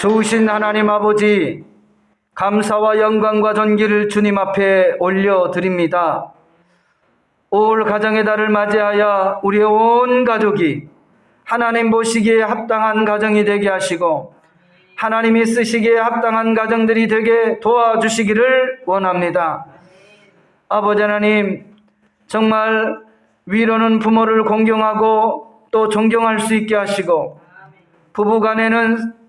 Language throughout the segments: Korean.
좋으신 하나님 아버지, 감사와 영광과 존귀를 주님 앞에 올려드립니다. 올 가정의 달을 맞이하여 우리의 온 가족이 하나님 보시기에 합당한 가정이 되게 하시고 하나님이 쓰시기에 합당한 가정들이 되게 도와주시기를 원합니다. 아버지 하나님, 정말 위로는 부모를 공경하고 또 존경할 수 있게 하시고 부부간에는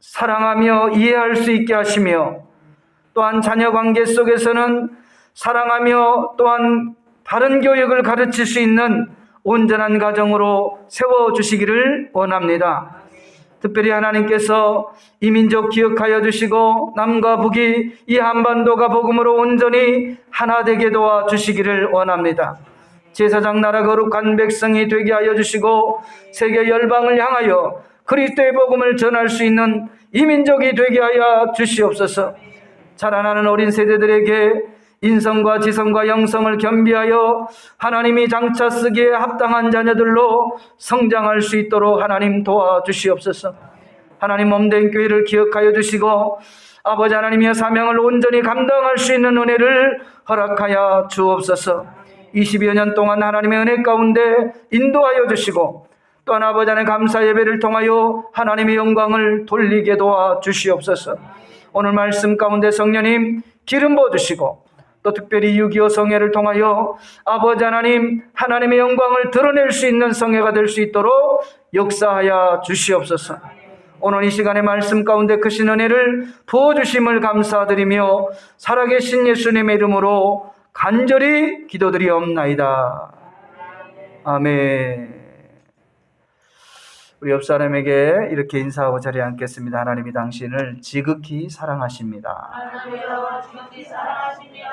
사랑하며 이해할 수 있게 하시며 또한 자녀 관계 속에서는 사랑하며 또한 바른 교육을 가르칠 수 있는 온전한 가정으로 세워주시기를 원합니다. 특별히 하나님께서 이 민족 기억하여 주시고 남과 북이 이 한반도가 복음으로 온전히 하나 되게 도와주시기를 원합니다. 제사장 나라 거룩한 백성이 되게 하여 주시고 세계 열방을 향하여 그리스도의 복음을 전할 수 있는 이 민족이 되게 하여 주시옵소서. 자라나는 어린 세대들에게 인성과 지성과 영성을 겸비하여 하나님이 장차 쓰기에 합당한 자녀들로 성장할 수 있도록 하나님 도와주시옵소서. 하나님 몸된 교회를 기억하여 주시고 아버지 하나님의 사명을 온전히 감당할 수 있는 은혜를 허락하여 주옵소서. 20여 년 동안 하나님의 은혜 가운데 인도하여 주시고 또한 아버지 하나님 감사 예배를 통하여 하나님의 영광을 돌리게 도와주시옵소서. 오늘 말씀 가운데 성령님 기름 부어주시고 또 특별히 6.25 성회를 통하여 아버지 하나님 하나님의 영광을 드러낼 수 있는 성회가 될 수 있도록 역사하여 주시옵소서. 오늘 이 시간의 말씀 가운데 크신 은혜를 부어주심을 감사드리며 살아계신 예수님의 이름으로 간절히 기도드리옵나이다. 아멘. 우리 옆 사람에게 이렇게 인사하고 자리에 앉겠습니다. 하나님이 당신을 지극히 사랑하십니다. 하나님이 여러분을 지극히 사랑하십니다.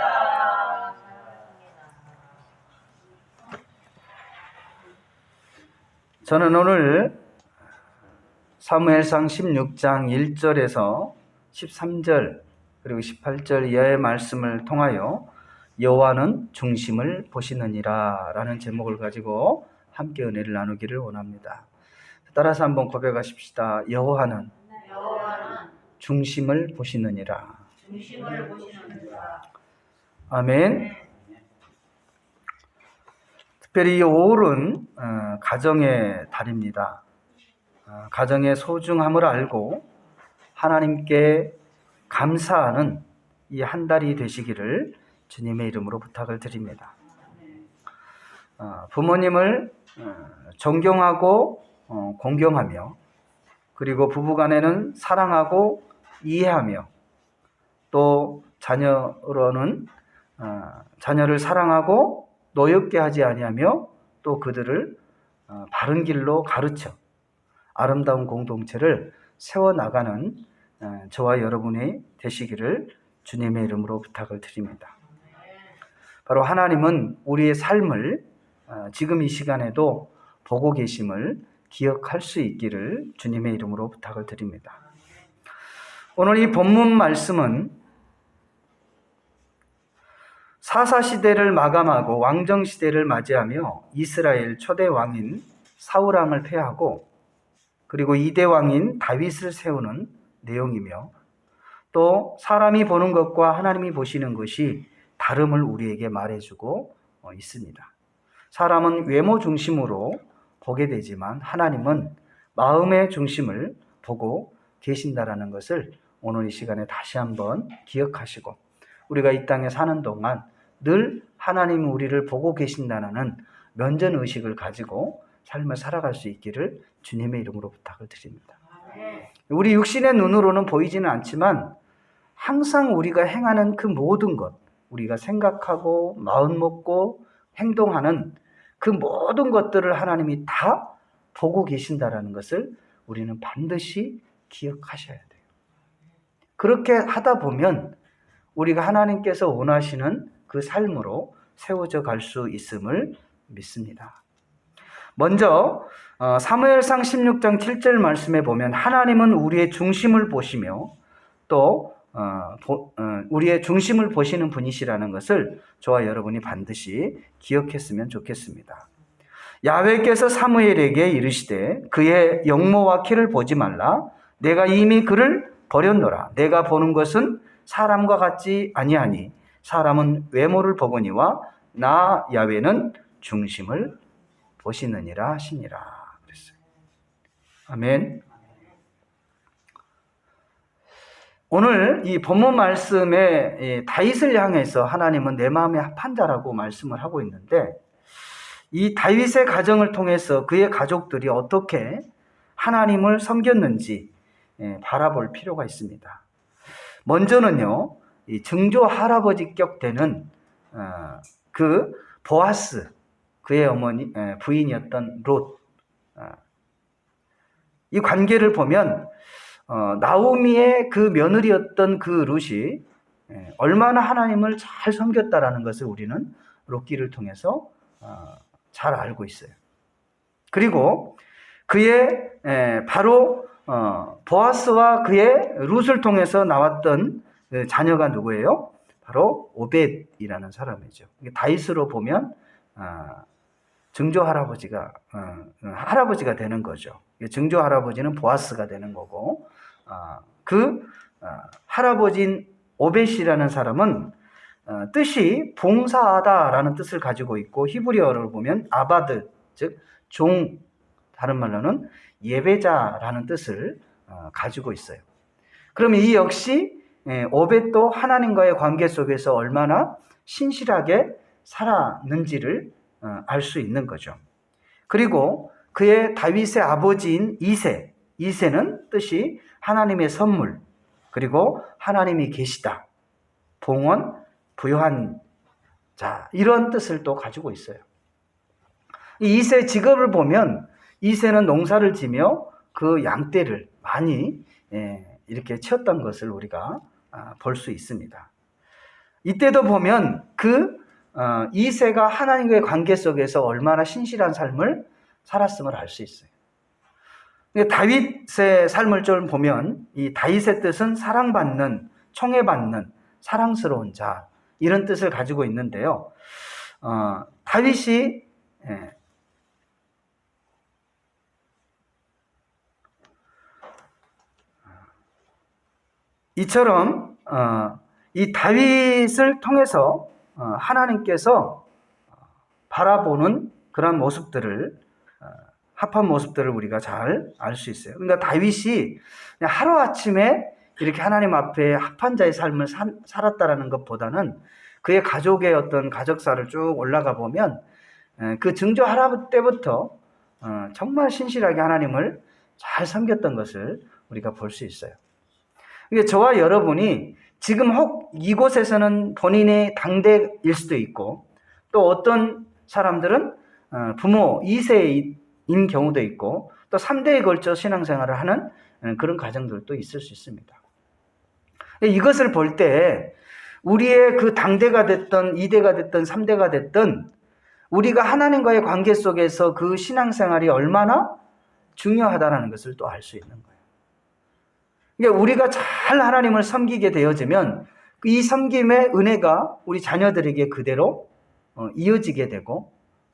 저는 오늘 사무엘상 16장 1절에서 13절 그리고 18절 이하의 말씀을 통하여 여호와는 중심을 보시느니라 라는 제목을 가지고 함께 은혜를 나누기를 원합니다. 따라서 한번 고백하십시다. 여호와는 중심을 보시느니라. 아멘. 특별히 5월은 가정의 달입니다. 가정의 소중함을 알고 하나님께 감사하는 이 한 달이 되시기를 주님의 이름으로 부탁을 드립니다. 부모님을 존경하고 공경하며 그리고 부부간에는 사랑하고 이해하며 또 자녀로는 자녀를 사랑하고 노엽게 하지 아니하며 또 그들을 바른 길로 가르쳐 아름다운 공동체를 세워나가는 저와 여러분이 되시기를 주님의 이름으로 부탁을 드립니다. 바로 하나님은 우리의 삶을 지금 이 시간에도 보고 계심을 기억할 수 있기를 주님의 이름으로 부탁을 드립니다. 오늘 이 본문 말씀은 사사시대를 마감하고 왕정시대를 맞이하며 이스라엘 초대 왕인 사울왕을 폐하고 그리고 2대 왕인 다윗을 세우는 내용이며 또 사람이 보는 것과 하나님이 보시는 것이 다름을 우리에게 말해주고 있습니다. 사람은 외모 중심으로 보게 되지만 하나님은 마음의 중심을 보고 계신다라는 것을 오늘 이 시간에 다시 한번 기억하시고 우리가 이 땅에 사는 동안 늘 하나님이 우리를 보고 계신다는 면전의식을 가지고 삶을 살아갈 수 있기를 주님의 이름으로 부탁을 드립니다. 우리 육신의 눈으로는 보이지는 않지만 항상 우리가 행하는 그 모든 것, 우리가 생각하고 마음 먹고 행동하는 그 모든 것들을 하나님이 다 보고 계신다라는 것을 우리는 반드시 기억하셔야 돼요. 그렇게 하다 보면 우리가 하나님께서 원하시는 그 삶으로 세워져 갈 수 있음을 믿습니다. 먼저 사무엘상 16장 7절 말씀에 보면 하나님은 우리의 중심을 보시며 또 우리의 중심을 보시는 분이시라는 것을 저와 여러분이 반드시 기억했으면 좋겠습니다. 야훼께서 사무엘에게 이르시되 그의 영모와 키를 보지 말라. 내가 이미 그를 버렸노라. 내가 보는 것은 사람과 같지 아니하니 사람은 외모를 보거니와 나 야훼는 중심을 보시느니라 하시니라 그랬어요. 아멘. 오늘 이 본문 말씀에 다윗을 향해서 하나님은 내 마음의 합한 자라고 말씀을 하고 있는데, 이 다윗의 가정을 통해서 그의 가족들이 어떻게 하나님을 섬겼는지 바라볼 필요가 있습니다. 먼저는요, 이 증조 할아버지격 되는 그 보아스, 그의 어머니 부인이었던 롯, 이 관계를 보면 나오미의 그 며느리였던 그 룻이 얼마나 하나님을 잘 섬겼다라는 것을 우리는 롯기를 통해서 잘 알고 있어요. 그리고 그의 바로 보아스와 그의 룻을 통해서 나왔던 그 자녀가 누구예요? 바로 오벳이라는 사람이죠. 다윗으로 보면 증조 할아버지가 할아버지가 되는 거죠. 증조 할아버지는 보아스가 되는 거고, 그 할아버지인 오벳이라는 사람은 뜻이 봉사하다라는 뜻을 가지고 있고, 히브리어를 보면 아바드, 즉 종, 다른 말로는 예배자라는 뜻을 가지고 있어요. 그럼 이 역시 오벳도 하나님과의 관계 속에서 얼마나 신실하게 살았는지를 알 수 있는 거죠. 그리고 그의 다윗의 아버지인 이새는 뜻이 하나님의 선물, 그리고 하나님이 계시다, 봉헌, 부요한 자, 이런 뜻을 또 가지고 있어요. 이 이새 직업을 보면 이새는 농사를 지며 그 양떼를 많이 이렇게 치었던 것을 우리가 볼 수 있습니다. 이때도 보면 그 이새가 하나님과의 관계 속에서 얼마나 신실한 삶을 살았음을 알 수 있어요. 다윗의 삶을 좀 보면 이 다윗의 뜻은 사랑받는, 청해받는, 사랑스러운 자, 이런 뜻을 가지고 있는데요. 다윗이 이처럼 이 다윗을 통해서 하나님께서 바라보는 그런 모습들을, 합한 모습들을 우리가 잘 알 수 있어요. 그러니까 다윗이 그냥 하루아침에 이렇게 하나님 앞에 합한 자의 삶을 살았다라는 것보다는 그의 가족의 어떤 가족사를 쭉 올라가 보면 그 증조 할아버지 때부터 정말 신실하게 하나님을 잘 섬겼던 것을 우리가 볼 수 있어요. 그러니까 저와 여러분이 지금 혹 이곳에서는 본인의 당대일 수도 있고, 또 어떤 사람들은 부모 2세인 경우도 있고, 또 3대에 걸쳐 신앙생활을 하는 그런 가정들도 있을 수 있습니다. 이것을 볼 때 우리의 그 당대가 됐든 2대가 됐든 3대가 됐든 우리가 하나님과의 관계 속에서 그 신앙생활이 얼마나 중요하다는 것을 또 알 수 있는 거예요. 그러니까 우리가 잘 하나님을 섬기게 되어지면 이 섬김의 은혜가 우리 자녀들에게 그대로 이어지게 되고,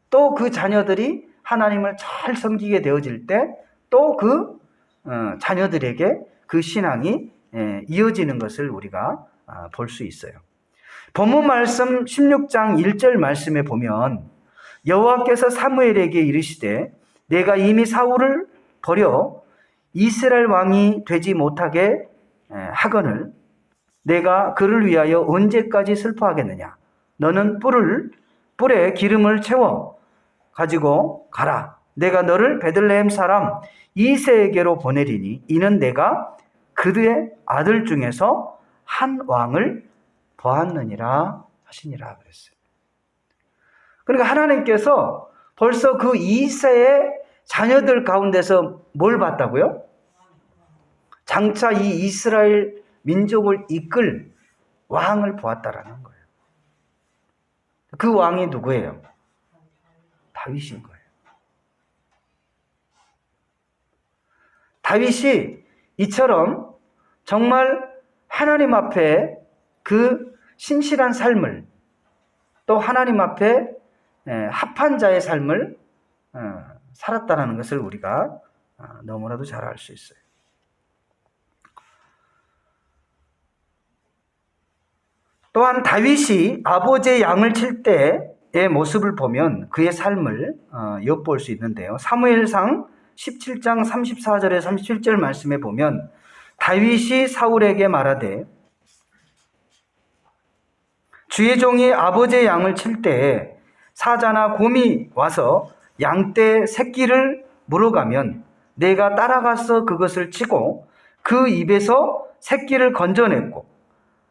또 그 자녀들이 하나님을 잘 섬기게 되어질 때 또 그 자녀들에게 그 신앙이 이어지는 것을 우리가 볼 수 있어요. 본문 말씀 16장 1절 말씀에 보면 여호와께서 사무엘에게 이르시되 내가 이미 사울을 버려 이스라엘 왕이 되지 못하게 하거늘 내가 그를 위하여 언제까지 슬퍼하겠느냐. 너는 뿔에 기름을 채워 가지고 가라. 내가 너를 베들레헴 사람 이새에게로 보내리니 이는 내가 그들의 아들 중에서 한 왕을 보았느니라 하시니라 그랬어요. 그러니까 하나님께서 벌써 그 이새의 자녀들 가운데서 뭘 봤다고요? 장차 이 이스라엘 민족을 이끌 왕을 보았다라는 거예요. 그 왕이 누구예요? 다윗인 거예요. 다윗이 이처럼 정말 하나님 앞에 그 신실한 삶을, 또 하나님 앞에 합한 자의 삶을 살았다는 것을 우리가 너무나도 잘 알 수 있어요. 또한 다윗이 아버지의 양을 칠 때의 모습을 보면 그의 삶을 엿볼 수 있는데요. 사무엘상 17장 34절에 37절 말씀에 보면 다윗이 사울에게 말하되 주의 종이 아버지의 양을 칠 때에 사자나 곰이 와서 양떼 새끼를 물어가면 내가 따라가서 그것을 치고 그 입에서 새끼를 건져냈고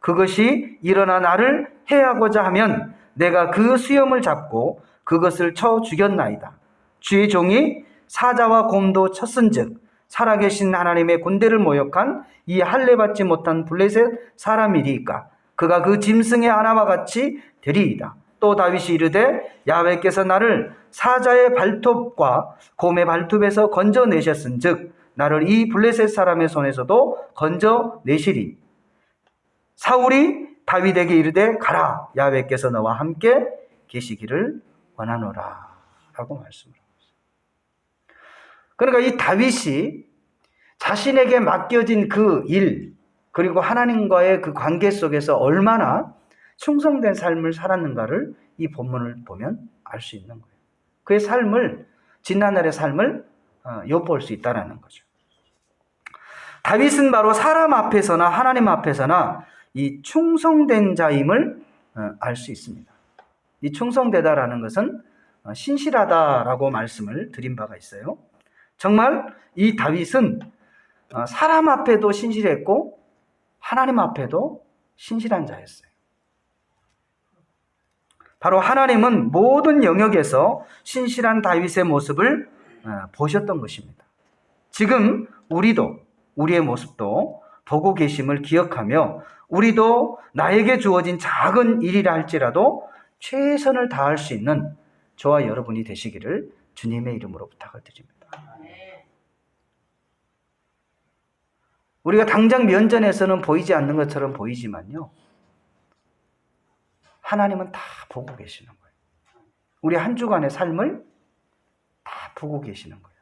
그것이 일어나 나를 해하고자 하면 내가 그 수염을 잡고 그것을 쳐 죽였나이다. 주의 종이 사자와 곰도 쳤은즉 살아계신 하나님의 군대를 모욕한 이 할례받지 못한 블레셋 사람이리이까 그가 그 짐승의 하나와 같이 되리이다. 또 다윗이 이르되 야훼께서 나를 사자의 발톱과 곰의 발톱에서 건져내셨은즉 나를 이 블레셋 사람의 손에서도 건져내시리. 사울이 다윗에게 이르되 가라, 야훼께서 너와 함께 계시기를 원하노라 라고 말씀을 하고 있어요. 그러니까 이 다윗이 자신에게 맡겨진 그 일, 그리고 하나님과의 그 관계 속에서 얼마나 충성된 삶을 살았는가를 이 본문을 보면 알 수 있는 거예요. 그의 삶을, 지난날의 삶을 엿볼 수 있다는 거죠. 다윗은 바로 사람 앞에서나 하나님 앞에서나 이 충성된 자임을 알 수 있습니다. 이 충성되다라는 것은 신실하다라고 말씀을 드린 바가 있어요. 정말 이 다윗은 사람 앞에도 신실했고 하나님 앞에도 신실한 자였어요. 바로 하나님은 모든 영역에서 신실한 다윗의 모습을 보셨던 것입니다. 지금 우리도 우리의 모습도 보고 계심을 기억하며 우리도 나에게 주어진 작은 일이라 할지라도 최선을 다할 수 있는 저와 여러분이 되시기를 주님의 이름으로 부탁을 드립니다. 우리가 당장 면전에서는 보이지 않는 것처럼 보이지만요, 하나님은 다 보고 계시는 거예요. 우리 한 주간의 삶을 다 보고 계시는 거예요.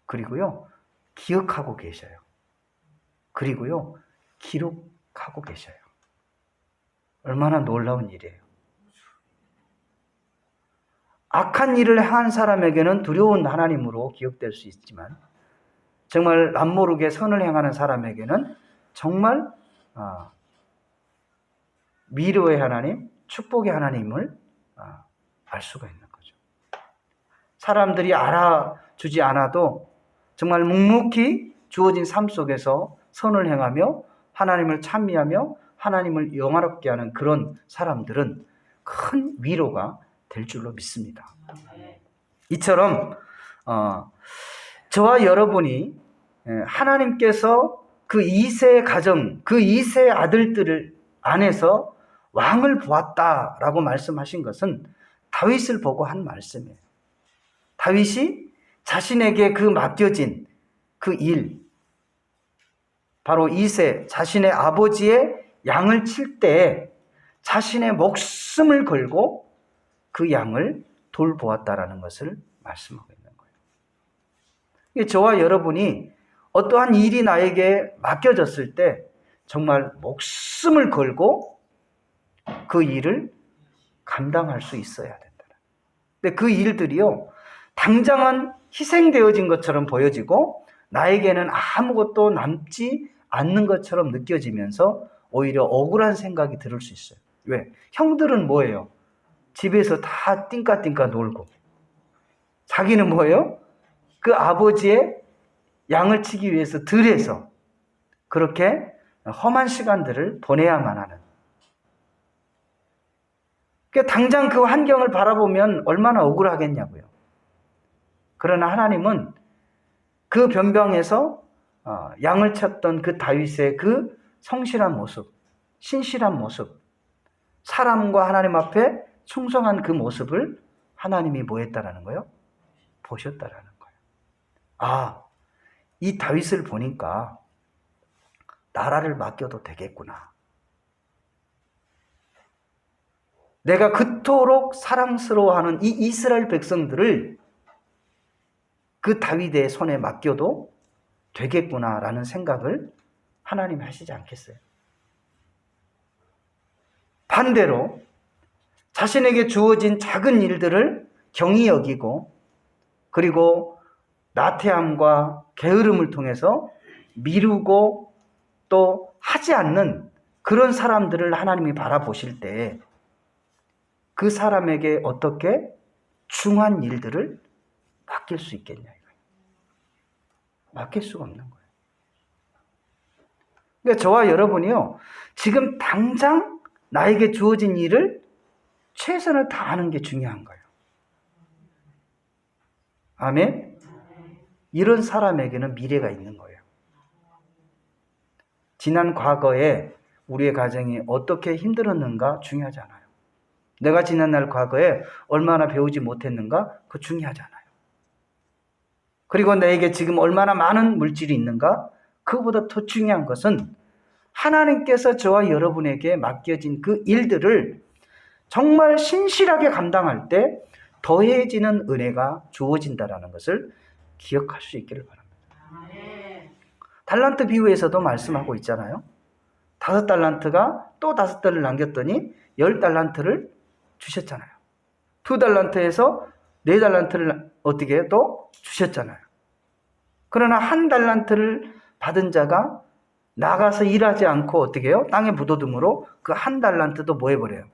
그리고요, 기억하고 계셔요. 그리고요, 기록하고 계셔요. 얼마나 놀라운 일이에요. 악한 일을 한 사람에게는 두려운 하나님으로 기억될 수 있지만 정말 남모르게 선을 행하는 사람에게는 정말 미로의 하나님, 축복의 하나님을 알 수가 있는 거죠. 사람들이 알아주지 않아도 정말 묵묵히 주어진 삶 속에서 선을 행하며 하나님을 찬미하며 하나님을 영화롭게 하는 그런 사람들은 큰 위로가 될 줄로 믿습니다. 이처럼 저와 여러분이 하나님께서 그 2세 가정, 그 2세 아들들을 안에서 왕을 보았다라고 말씀하신 것은 다윗을 보고 한 말씀이에요. 다윗이 자신에게 그 맡겨진 그 일, 바로 2세 자신의 아버지의 양을 칠 때 자신의 목숨을 걸고 그 양을 돌보았다라는 것을 말씀하고 있는 거예요. 저와 여러분이 어떠한 일이 나에게 맡겨졌을 때 정말 목숨을 걸고 그 일을 감당할 수 있어야 된다. 근데 그 일들이요, 당장은 희생되어진 것처럼 보여지고 나에게는 아무것도 남지 않는 것처럼 느껴지면서 오히려 억울한 생각이 들을 수 있어요. 왜? 형들은 뭐예요? 집에서 다 띵까띵까 놀고, 자기는 뭐예요? 그 아버지의 양을 치기 위해서 들에서 그렇게 험한 시간들을 보내야만 하는. 그러니까 당장 그 환경을 바라보면 얼마나 억울하겠냐고요. 그러나 하나님은 그 변방에서 양을 쳤던 그 다윗의 그 성실한 모습, 신실한 모습, 사람과 하나님 앞에 충성한 그 모습을 하나님이 뭐 했다라는 거예요? 보셨다라는 거예요. 이 다윗을 보니까 나라를 맡겨도 되겠구나. 내가 그토록 사랑스러워하는 이 이스라엘 백성들을 그 다윗의 손에 맡겨도 되겠구나라는 생각을 하나님이 하시지 않겠어요? 반대로 자신에게 주어진 작은 일들을 경히 여기고 그리고 나태함과 게으름을 통해서 미루고 또 하지 않는 그런 사람들을 하나님이 바라보실 때 그 사람에게 어떻게 중한 일들을 맡길 수 있겠냐 이거예요. 맡길 수가 없는 거예요. 그러니까 저와 여러분이요, 지금 당장 나에게 주어진 일을 최선을 다하는 게 중요한 거예요. 아멘? 이런 사람에게는 미래가 있는 거예요. 지난 과거에 우리의 가정이 어떻게 힘들었는가 중요하지 않아요. 내가 지난날 과거에 얼마나 배우지 못했는가 그거 중요하지 않아요. 그리고 나에게 지금 얼마나 많은 물질이 있는가 그거보다 더 중요한 것은 하나님께서 저와 여러분에게 맡겨진 그 일들을 정말 신실하게 감당할 때 더해지는 은혜가 주어진다는 것을 기억할 수 있기를 바랍니다. 달란트 비유에서도 말씀하고 있잖아요. 5달란트가 또 5달을 남겼더니 10달란트를 주셨잖아요. 2달란트에서 4달란트를 어떻게 또 주셨잖아요. 그러나 1달란트를 받은 자가 나가서 일하지 않고 어떻게 해요? 땅에 묻어둠으로 그 1달란트도 뭐 해버려요?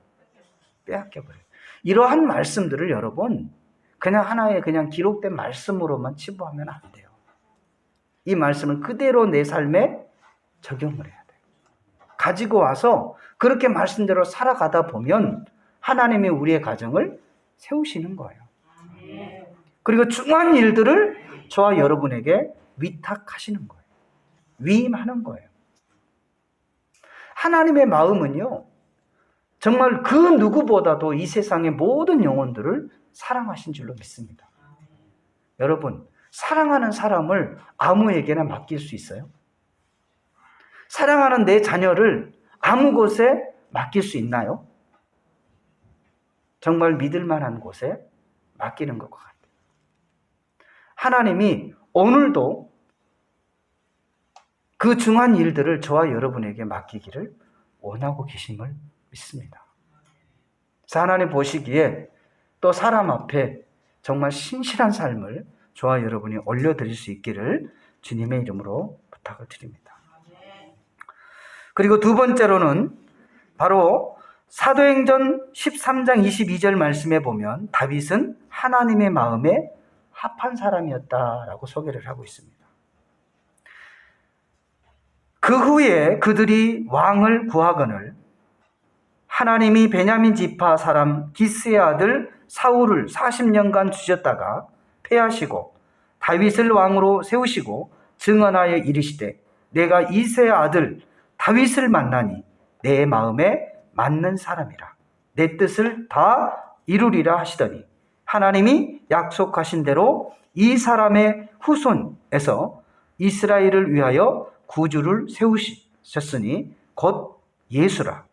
빼앗겨버려요. 이러한 말씀들을 여러분 그냥 하나의 그냥 기록된 말씀으로만 치부하면 안 돼요. 이 말씀을 그대로 내 삶에 적용을 해야 돼요. 가지고 와서 그렇게 말씀대로 살아가다 보면 하나님이 우리의 가정을 세우시는 거예요. 그리고 중요한 일들을 저와 여러분에게 위탁하시는 거예요. 위임하는 거예요. 하나님의 마음은요, 정말 그 누구보다도 이 세상의 모든 영혼들을 사랑하신 줄로 믿습니다. 여러분, 사랑하는 사람을 아무에게나 맡길 수 있어요? 사랑하는 내 자녀를 아무 곳에 맡길 수 있나요? 정말 믿을 만한 곳에 맡기는 것과 같아요. 하나님이 오늘도 그 중한 일들을 저와 여러분에게 맡기기를 원하고 계심을 믿습니다. 그래서 하나님 보시기에 또 사람 앞에 정말 신실한 삶을 저와 여러분이 올려드릴 수 있기를 주님의 이름으로 부탁을 드립니다. 그리고 두 번째로는 바로 사도행전 13장 22절 말씀에 보면 다윗은 하나님의 마음에 합한 사람이었다라고 소개를 하고 있습니다. 그 후에 그들이 왕을 구하거늘 하나님이 베냐민 지파 사람 기스의 아들 사울을 40년간 주셨다가 패하시고 다윗을 왕으로 세우시고 증언하여 이르시되 내가 이새의 아들 다윗을 만나니 내 마음에 맞는 사람이라 내 뜻을 다 이루리라 하시더니 하나님이 약속하신 대로 이 사람의 후손에서 이스라엘을 위하여 구주를 세우셨으니 곧 예수라.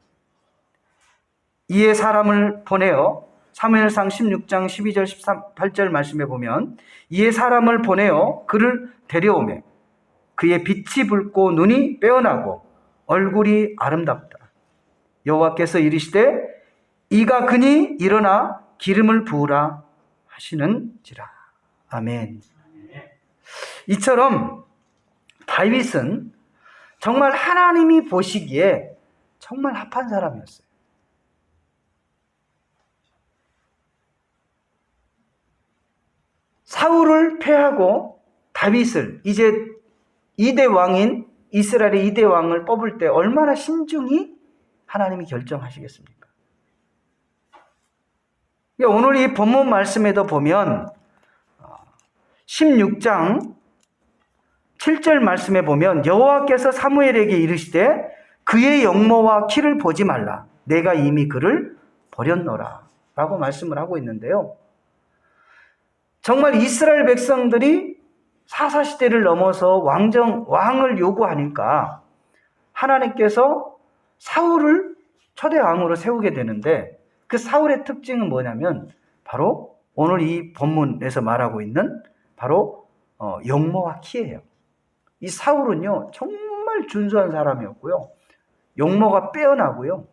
이에 사람을 보내어 사무엘상 16장 12절 18절 말씀에 보면 이에 사람을 보내어 그를 데려오매 그의 빛이 붉고 눈이 빼어나고 얼굴이 아름답다. 여호와께서 이르시되 이가 그니 일어나 기름을 부으라 하시는지라. 아멘. 이처럼 다윗은 정말 하나님이 보시기에 정말 합한 사람이었어요. 사울을 패하고 다윗을 이제 2대 왕인 이스라엘의 2대 왕을 뽑을 때 얼마나 신중히 하나님이 결정하시겠습니까? 오늘 이 본문 말씀에도 보면 16장 7절 말씀에 보면 여호와께서 사무엘에게 이르시되 그의 영모와 키를 보지 말라 내가 이미 그를 버렸노라 라고 말씀을 하고 있는데요. 정말 이스라엘 백성들이 사사시대를 넘어서 왕을 요구하니까 하나님께서 사울을 초대 왕으로 세우게 되는데 그 사울의 특징은 뭐냐면 바로 오늘 이 본문에서 말하고 있는 바로 용모와 키예요. 이 사울은요 정말 준수한 사람이었고요. 용모가 빼어나고요.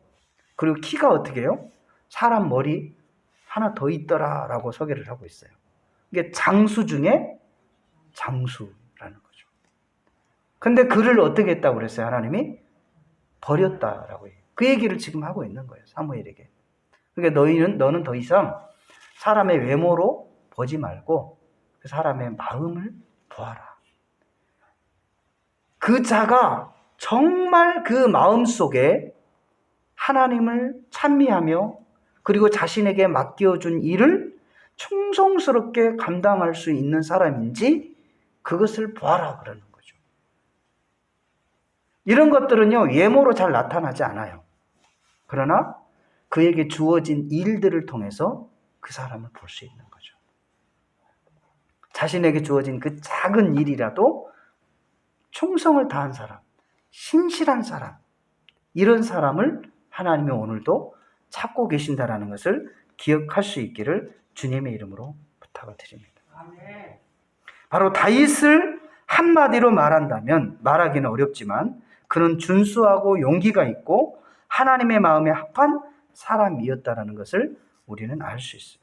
그리고 키가 어떻게 해요? 사람 머리 하나 더 있더라라고 소개를 하고 있어요. 이게 장수 중에 장수라는 거죠. 근데 그를 어떻게 했다고 그랬어요? 하나님이 버렸다라고 해요. 그 얘기를 지금 하고 있는 거예요. 사무엘에게. 그러니까 너는 더 이상 사람의 외모로 보지 말고 그 사람의 마음을 보아라. 그 자가 정말 그 마음 속에 하나님을 찬미하며 그리고 자신에게 맡겨준 일을 충성스럽게 감당할 수 있는 사람인지 그것을 보아라 그러는 거죠. 이런 것들은요, 외모로 잘 나타나지 않아요. 그러나 그에게 주어진 일들을 통해서 그 사람을 볼 수 있는 거죠. 자신에게 주어진 그 작은 일이라도 충성을 다한 사람, 신실한 사람, 이런 사람을 하나님이 오늘도 찾고 계신다라는 것을 기억할 수 있기를 주님의 이름으로 부탁을 드립니다. 바로 다윗을 한마디로 말하기는 어렵지만 그는 준수하고 용기가 있고 하나님의 마음에 합한 사람이었다라는 것을 우리는 알 수 있어요.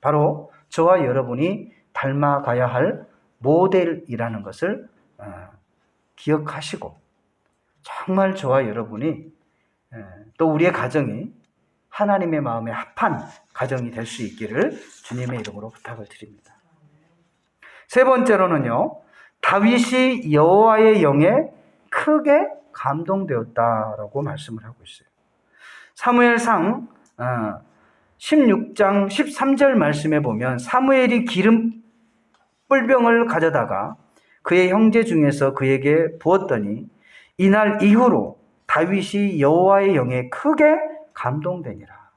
바로 저와 여러분이 닮아가야 할 모델이라는 것을 기억하시고 정말 저와 여러분이 또 우리의 가정이 하나님의 마음에 합한 가정이 될 수 있기를 주님의 이름으로 부탁을 드립니다. 세 번째로는요, 다윗이 여호와의 영에 크게 감동되었다라고 말씀을 하고 있어요. 사무엘상 16장 13절 말씀에 보면 사무엘이 기름 뿔병을 가져다가 그의 형제 중에서 그에게 부었더니 이날 이후로 다윗이 여호와의 영에 크게 감동되니라.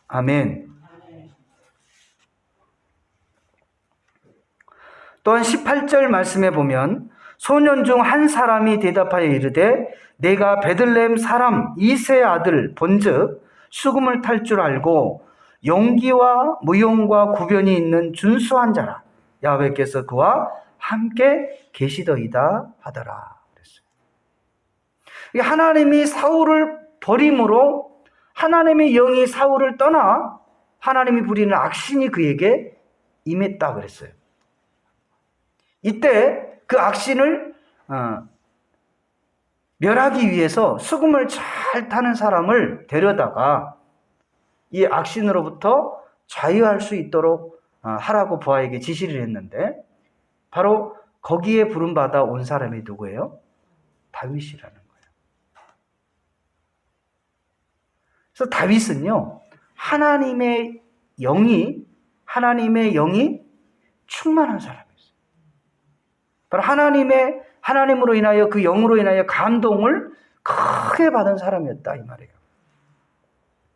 아멘. 또한 18절 말씀에 보면 소년 중 한 사람이 대답하여 이르되 내가 베들레헴 사람 이새의 아들 본즉 수금을 탈 줄 알고 용기와 무용과 구변이 있는 준수한 자라. 야훼께서 그와 함께 계시더이다 하더라. 그랬어요. 하나님이 사울을 버림으로 하나님의 영이 사울을 떠나 하나님이 부리는 악신이 그에게 임했다 그랬어요. 이때 그 악신을 멸하기 위해서 수금을 잘 타는 사람을 데려다가 이 악신으로부터 자유할 수 있도록 하라고 부하에게 지시를 했는데 바로 거기에 부름받아 온 사람이 누구예요? 다윗이라는 거예요. 그래서 다윗은요, 하나님의 영이 충만한 사람이었어요. 바로 하나님으로 인하여 그 영으로 인하여 감동을 크게 받은 사람이었다 이 말이에요.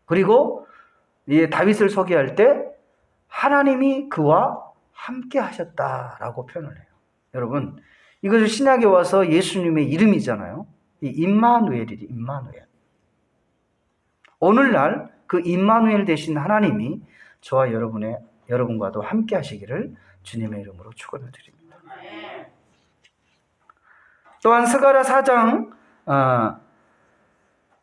그리고 이 다윗을 소개할 때 하나님이 그와 함께 하셨다라고 표현을 해요. 여러분, 이것을 신약에 와서 예수님의 이름이잖아요. 이 임마누엘이지, 임마누엘. 오늘날 그 임마누엘 되신 하나님이 저와 여러분과도 함께 하시기를 주님의 이름으로 축원을 드립니다. 또한 스가랴 4장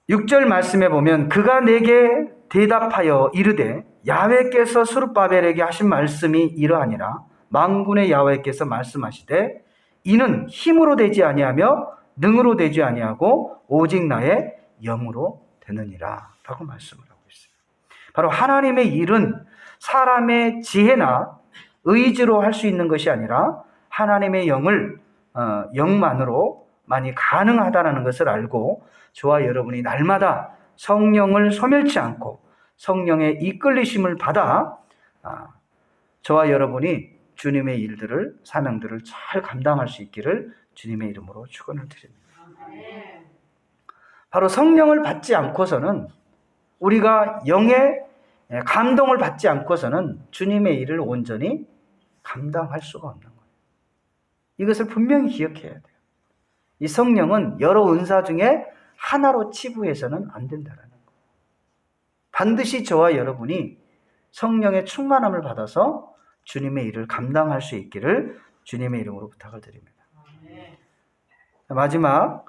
6절 말씀에 보면 그가 내게 대답하여 이르되 야훼께서 스룹바벨에게 하신 말씀이 이러하니라. 만군의 야훼께서 말씀하시되 이는 힘으로 되지 아니하며 능으로 되지 아니하고 오직 나의 영으로 되느니라 라고 말씀을 하고 있어요. 바로 하나님의 일은 사람의 지혜나 의지로 할 수 있는 것이 아니라 하나님의 영만으로만이 가능하다는 것을 알고 저와 여러분이 날마다 성령을 소멸치 않고 성령의 이끌리심을 받아 저와 여러분이 주님의 일들을, 사명들을 잘 감당할 수 있기를 주님의 이름으로 축원을 드립니다. 바로 성령을 받지 않고서는, 우리가 영의 감동을 받지 않고서는 주님의 일을 온전히 감당할 수가 없는 거예요. 이것을 분명히 기억해야 돼요. 이 성령은 여러 은사 중에 하나로 치부해서는 안 된다는 거예요. 반드시 저와 여러분이 성령의 충만함을 받아서 주님의 일을 감당할 수 있기를 주님의 이름으로 부탁을 드립니다. 마지막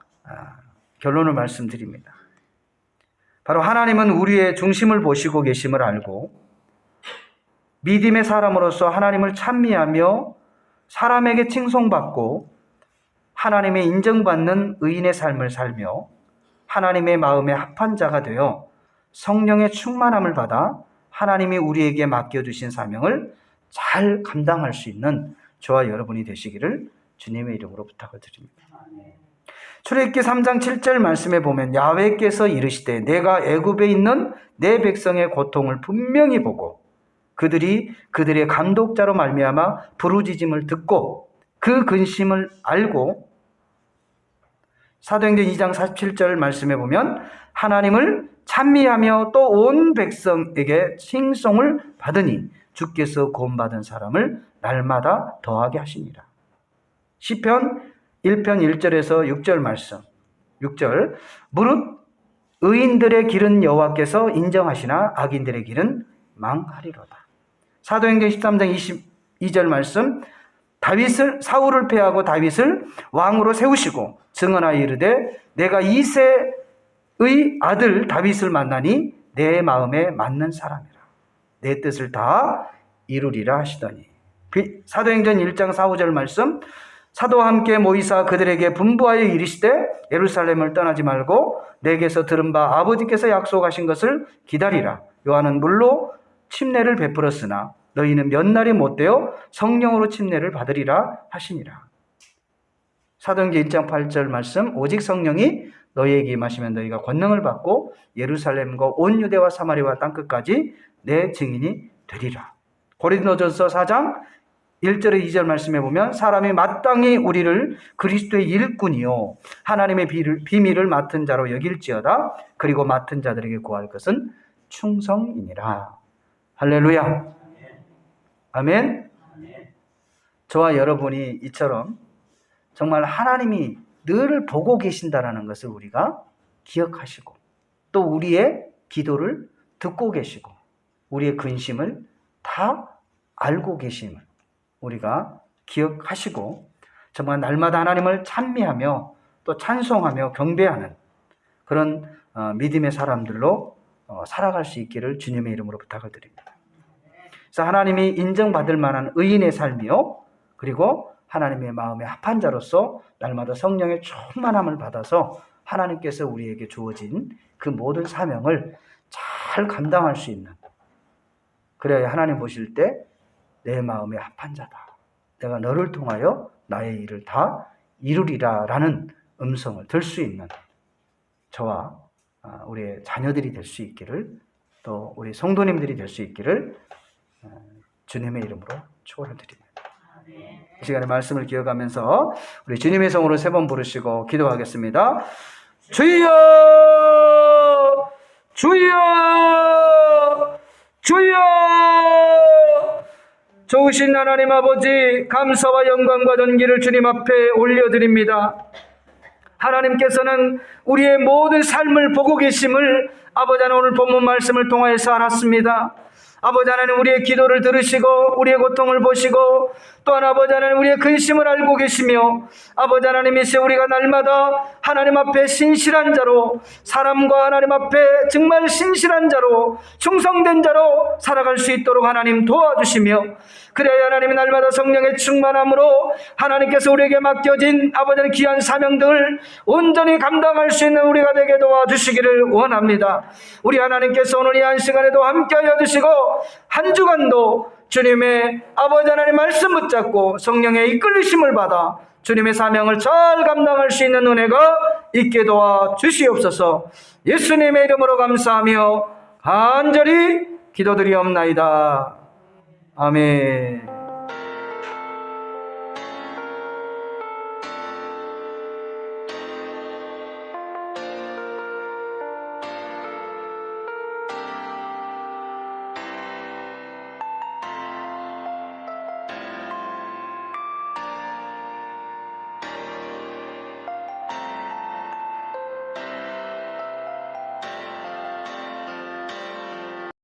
결론을 말씀드립니다. 바로 하나님은 우리의 중심을 보시고 계심을 알고 믿음의 사람으로서 하나님을 찬미하며 사람에게 칭송받고 하나님의 인정받는 의인의 삶을 살며 하나님의 마음에 합한 자가 되어 성령의 충만함을 받아 하나님이 우리에게 맡겨주신 사명을 잘 감당할 수 있는 저와 여러분이 되시기를 주님의 이름으로 부탁을 드립니다. 출애굽기 3장 7절 말씀에 보면 야훼께서 이르시되 내가 애굽에 있는 내 백성의 고통을 분명히 보고 그들이 그들의 감독자로 말미암아 부르짖음을 듣고 그 근심을 알고 사도행전 2장 47절 말씀에 보면 하나님을 찬미하며 또 온 백성에게 칭송을 받으니 주께서 구원받은 사람을 날마다 더하게 하시니라. 시편 1편 1절에서 6절 말씀 6절 무릇 의인들의 길은 여호와께서 인정하시나 악인들의 길은 망하리로다. 사도행전 13장 22절 말씀 사울을 패하고 다윗을 왕으로 세우시고 증언하여 이르되 내가 이새의 아들 다윗을 만나니 내 마음에 맞는 사람이라 내 뜻을 다 이루리라 하시더니. 사도행전 1장 4, 5절 말씀 사도와 함께 모이사 그들에게 분부하여 이르시되 예루살렘을 떠나지 말고 내게서 들은 바 아버지께서 약속하신 것을 기다리라. 요한은 물로 침례를 베풀었으나 너희는 몇 날이 못되어 성령으로 침례를 받으리라 하시니라. 사도행전 1장 8절 말씀 오직 성령이 너희에게 임하시면 너희가 권능을 받고 예루살렘과 온 유대와 사마리아와 땅끝까지 내 증인이 되리라. 고린도전서 4장 1절에 2절 말씀에 보면 사람이 마땅히 우리를 그리스도의 일꾼이요 하나님의 비밀을 맡은 자로 여길지어다. 그리고 맡은 자들에게 구할 것은 충성이니라. 할렐루야. 아멘. 저와 여러분이 이처럼 정말 하나님이 늘 보고 계신다라는 것을 우리가 기억하시고 또 우리의 기도를 듣고 계시고 우리의 근심을 다 알고 계심을 우리가 기억하시고 정말 날마다 하나님을 찬미하며 또 찬송하며 경배하는 그런 믿음의 사람들로 살아갈 수 있기를 주님의 이름으로 부탁을 드립니다. 그래서 하나님이 인정받을 만한 의인의 삶이요 그리고 하나님의 마음에 합한 자로서 날마다 성령의 충만함을 받아서 하나님께서 우리에게 주어진 그 모든 사명을 잘 감당할 수 있는, 그래야 하나님 보실 때 내 마음에 합한 자다, 내가 너를 통하여 나의 일을 다 이루리라 라는 음성을 들 수 있는 저와 우리의 자녀들이 될 수 있기를, 또 우리 성도님들이 될 수 있기를 주님의 이름으로 축원드립니다. 이 시간에 말씀을 기억하면서 우리 주님의 성으로 3번 부르시고 기도하겠습니다. 주여 주여 주여. 좋으신 하나님 아버지, 감사와 영광과 존귀를 주님 앞에 올려드립니다. 하나님께서는 우리의 모든 삶을 보고 계심을 아버지 하나님 오늘 본문 말씀을 통하여서 알았습니다. 아버지 하나님 우리의 기도를 들으시고 우리의 고통을 보시고 또한 아버지 하나님 우리의 근심을 알고 계시며 아버지 하나님 이제 우리가 날마다 하나님 앞에 신실한 자로, 사람과 하나님 앞에 정말 신실한 자로, 충성된 자로 살아갈 수 있도록 하나님 도와주시며, 그래야 하나님이 날마다 성령의 충만함으로 하나님께서 우리에게 맡겨진 아버지 하나님 귀한 사명들을 온전히 감당할 수 있는 우리가 되게 도와주시기를 원합니다. 우리 하나님께서 오늘 이 한 시간에도 함께하여 주시고 한 주간도 주님의 아버지 하나님 말씀 붙잡고 성령의 이끌리심을 받아 주님의 사명을 잘 감당할 수 있는 은혜가 있게 도와 주시옵소서. 예수님의 이름으로 감사하며 간절히 기도드리옵나이다. 아멘.